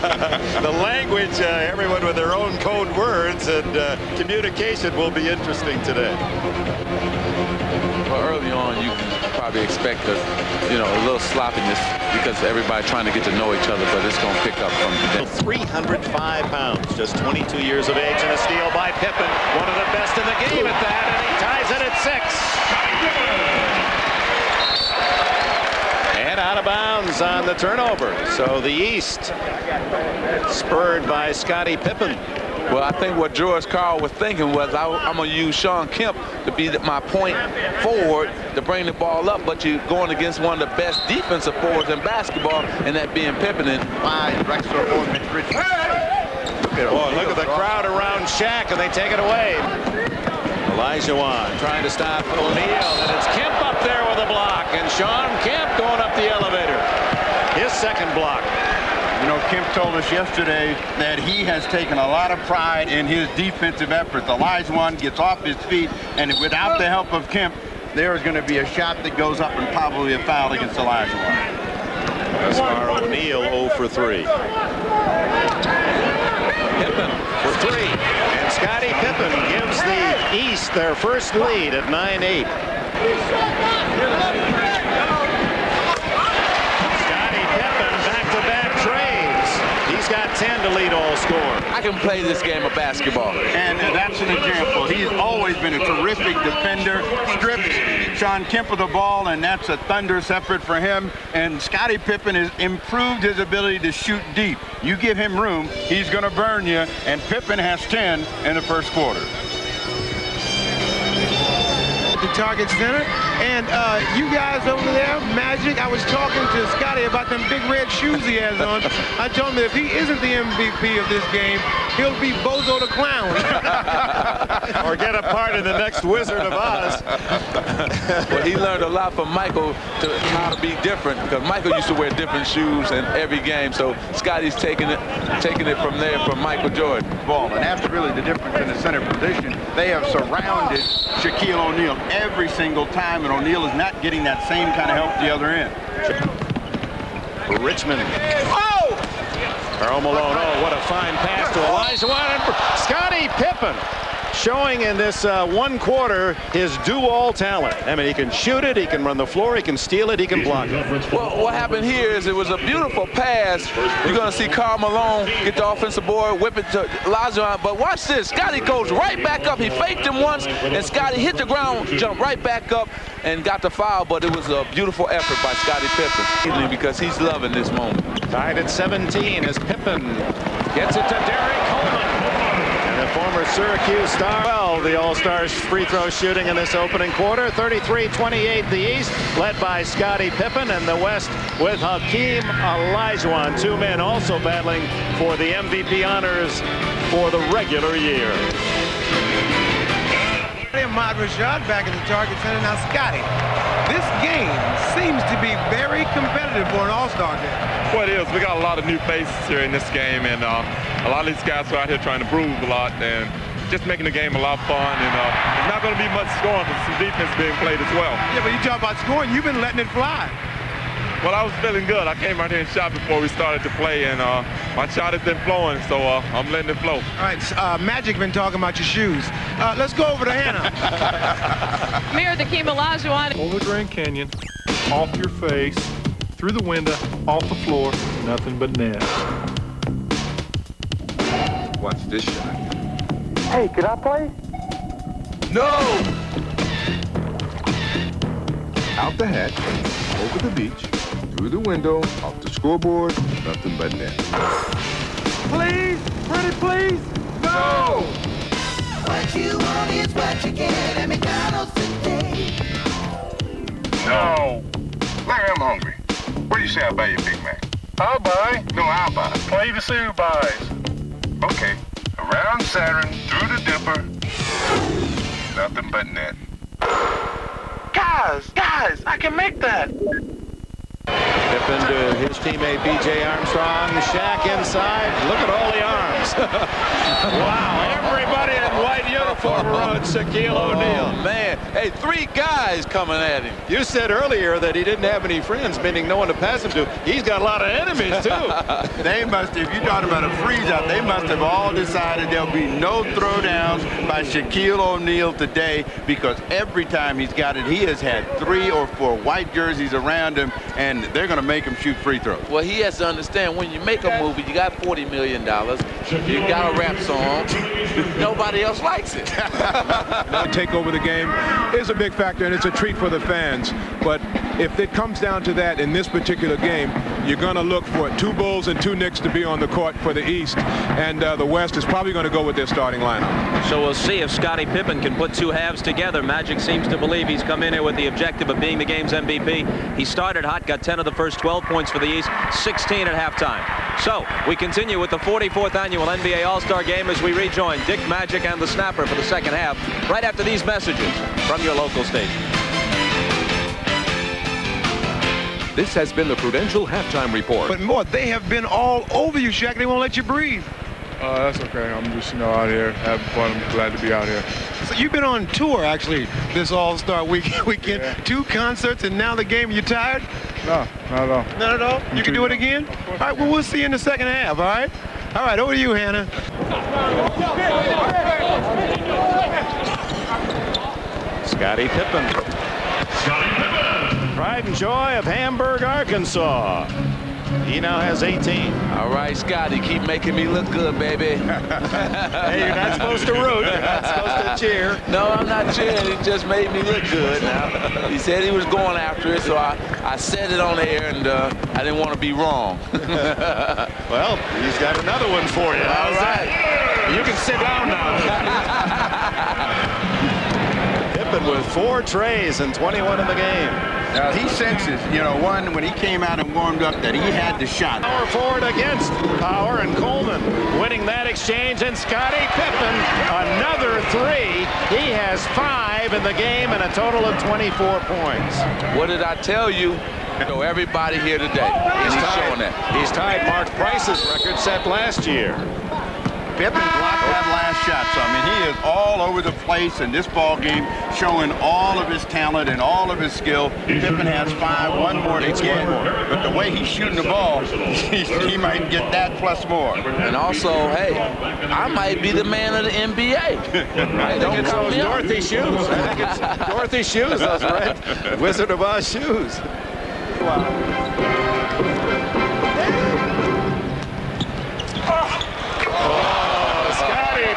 The language, everyone with their own code words, and communication will be interesting today. Well, early on, you can probably expect a little sloppiness because everybody trying to get to know each other, but it's going to pick up from them. 305 pounds, just 22 years of age, and a steal by Pippen, one of the best in the game at that, and he ties it at 6. And out of bounds on the turnover. So the East spurred by Scottie Pippen. Well, I think what George Karl was thinking was I'm going to use Shawn Kemp to be my point forward to bring the ball up, but you're going against one of the best defensive forwards in basketball, and that being Pippen. And look at the crowd around Shaq, and they take it away. Olajuwon trying to stop O'Neal, and it's Kemp up there with a block, and Shawn Kemp going up the elevator. His second block. You know, Kemp told us yesterday that he has taken a lot of pride in his defensive efforts. Olajuwon gets off his feet, and without the help of Kemp, there is going to be a shot that goes up and probably a foul against Olajuwon. Thus far, O'Neal 0 for 3. Pippen for 3. And Scottie Pippen gives the East their first lead at 9-8. He's got 10 to lead all score. I can play this game of basketball. And that's an example. He's always been a terrific defender. Strips Shawn Kemp of the ball, and that's a thunderous effort for him. And Scottie Pippen has improved his ability to shoot deep. You give him room, he's going to burn you. And Pippen has 10 in the first quarter. The Target Center, and you guys over there, Magic, I was talking to Scottie about them big red shoes he has on. I told him that if he isn't the MVP of this game, he'll be Bozo the Clown. Or get a part in the next Wizard of Oz. Well, he learned a lot from Michael to how to be different, because Michael used to wear different shoes in every game, so Scottie's taking it from there from Michael Jordan. Ball, and that's really the difference in the center position. They have surrounded Shaquille O'Neal every single time, and O'Neal is not getting that same kind of help at the other end. Richmond. Oh! Karl Malone. Oh, what a fine pass to Olajuwon. Scottie Pippen showing in this one quarter his do-all talent. I mean, he can shoot it, he can run the floor, he can steal it, he can block it. Well, what happened here is it was a beautiful pass. You're going to see Karl Malone get the offensive board, whip it to Olajuwon. But watch this. Scottie goes right back up. He faked him once, and Scottie hit the ground, jumped right back up, and got the foul. But it was a beautiful effort by Scottie Pippen, because he's loving this moment. Tied at 17 as Pippen gets it to Derrick Coleman. The former Syracuse star. Well, the All-Stars free throw shooting in this opening quarter. 33-28 the East, led by Scottie Pippen, and the West with Hakeem Olajuwon. Two men also battling for the MVP honors for the regular year. Ahmad Rashad back at the Target Center. Now, Scottie, this game seems to be very competitive for an All-Star game. Well, it is. We got a lot of new faces here in this game, and a lot of these guys are out here trying to prove a lot and just making the game a lot of fun. And there's not going to be much scoring, but some defense being played as well. Yeah, but you talk about scoring, you've been letting it fly. Well, I was feeling good. I came out here and shot before we started to play, and my shot has been flowing, so I'm letting it flow. All right, Magic been talking about your shoes. Let's go over to Hannah. Mayor Hakeem Olajuwon. Over Grand Canyon, off your face, through the window, off the floor, nothing but net. Watch this shot. Hey, can I play? No! Out the hatch, over the beach, through the window, off the scoreboard, nothing but net. Please? Pretty please? No! What you want is what you get at McDonald's today. No. Larry, I'm hungry. What do you say I buy you a Big Mac? I'll buy. No, I'll buy. Play to see who buys. Okay. Around Saturn, through the Dipper, nothing but net. Guys, I can make that. Pippen to his teammate B.J. Armstrong. Shaq inside. Look at all the arms. Wow, everybody in white uniform around Shaquille O'Neal. Oh, man. Hey, 3 guys coming at him. You said earlier that he didn't have any friends, meaning no one to pass him to. He's got a lot of enemies, too. They must, if you're talking about a freeze-out, they must have all decided there'll be no throwdowns by Shaquille O'Neal today, because every time he's got it, he has had 3 or 4 white jerseys around him, and they're going to make him shoot free throws. Well, he has to understand, when you make a movie, you got $40 million, you got a rap song, nobody else likes it. Now take over the game is a big factor, and it's a treat for the fans. But if it comes down to that in this particular game, you're going to look for 2 Bulls and 2 Knicks to be on the court for the East, and the West is probably going to go with their starting lineup. So we'll see if Scottie Pippen can put 2 halves together. Magic seems to believe he's come in here with the objective of being the game's MVP. He started hot, got 10 of the first 12 points for the East, 16 at halftime. So we continue with the 44th annual NBA All-Star Game as we rejoin Dick Magic and the Snapper for the second half, right after these messages from your local station. This has been the Prudential Halftime Report. But more, they have been all over you, Shaq. They won't let you breathe. That's okay. I'm just, out here having fun. I'm glad to be out here. So you've been on tour, actually, this All-Star weekend. Yeah. 2 concerts, and now the game. You tired? No, not at all. Not at all? You can do it again? All right, well, we'll see you in the second half, all right? All right, over to you, Hannah. Scottie Pippen. Pride and joy of Hamburg, Arkansas. He now has 18. All right, Scotty, keep making me look good, baby. Hey, you're not supposed to root. You're not supposed to cheer. No, I'm not cheering. He just made me look good. Now, he said he was going after it, so I said it on air, and I didn't want to be wrong. Well, he's got another one for you. All right. You can sit down now. Pippen with 4 trays and 21 in the game. Now, he senses, one, when he came out and warmed up, that he had the shot. Power forward against Power, and Coleman winning that exchange, and Scottie Pippen, another 3. He has 5 in the game and a total of 24 points. What did I tell you? So everybody here today, he's showing that. He's tied Mark Price's record set last year. Pippen blocked that last shot, so I mean, he is all over the place in this ball game, showing all of his talent and all of his skill. Pippen has 5, 1 more to get, but the way he's shooting the ball, he might get that plus more. And also, hey, I might be the man of the NBA. I think it's those Dorothy shoes. I think it's Dorothy shoes, those red Wizard of Oz shoes.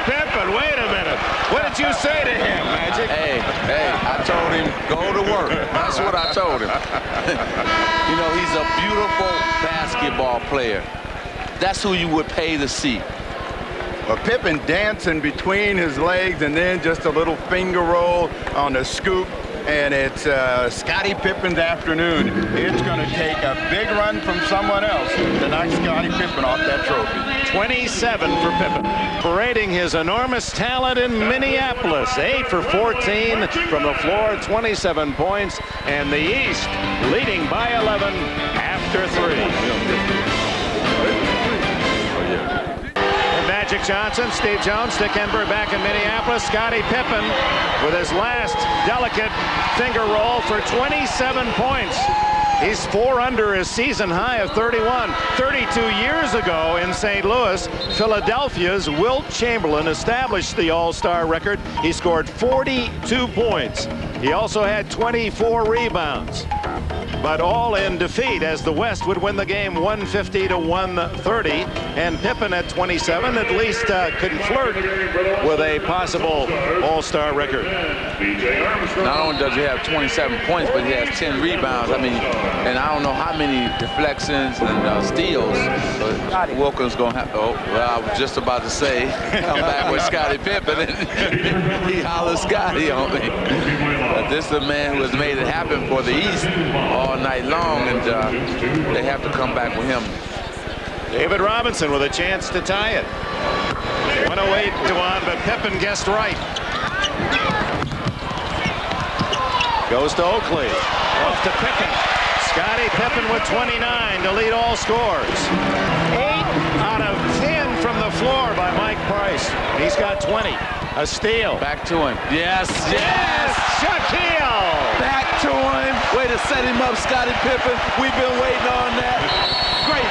Pippen, wait a minute. What did you say to him, Magic? Hey, I told him, go to work. That's what I told him. He's a beautiful basketball player. That's who you would pay to see. Well, Pippen dancing between his legs and then just a little finger roll on the scoop. And it's Scottie Pippen's afternoon. It's going to take a big run from someone else to knock Scottie Pippen off that trophy. 27 for Pippen. Parading his enormous talent in Minneapolis. 8 for 14 from the floor, 27 points. And the East leading by 11 after 3. Magic Johnson, Steve Jones, Dick Enberg back in Minneapolis. Scottie Pippen with his last delicate finger roll for 27 points. He's 4 under his season high of 31. 32 years ago in St. Louis, Philadelphia's Wilt Chamberlain established the All-Star record. He scored 42 points. He also had 24 rebounds. But all in defeat, as the West would win the game 150 to 130. And Pippen at 27 at least could flirt with a possible All-Star record. Not only does he have 27 points, but he has 10 rebounds. I mean, and I don't know how many deflections and steals. But Wilkins going to have, I was just about to say, come back with Scottie Pippen, and he hollers Scottie on me. But this is a man who has made it happen for the East all night long, and they have to come back with him. David Robinson with a chance to tie it. 108 to 1, but Pippen guessed right. Goes to Oakley. Off to Pippen. Scottie Pippen with 29 to lead all scores. 8 out of 10 from the floor by Mike Price. He's got 20. A steal. Back to him. Yes, yes. Shaquille. Back to him. Way to set him up, Scottie Pippen. We've been waiting on that. Great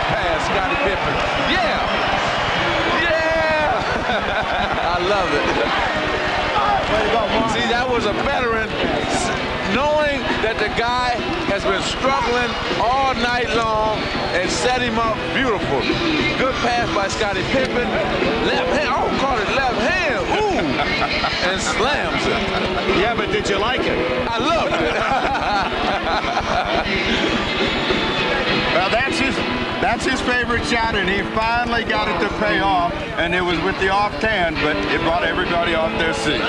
pass, Scottie Pippen. Yeah. I love it. See, that was a veteran knowing that the guy has been struggling all night long and set him up beautiful. Good pass by Scottie Pippen. Left hand, caught it left hand. Ooh, and slams it. Yeah, but did you like it? I loved it. Well, that's his favorite shot, and he finally got it to pay off, and it was with the off hand, but it brought everybody off their seat.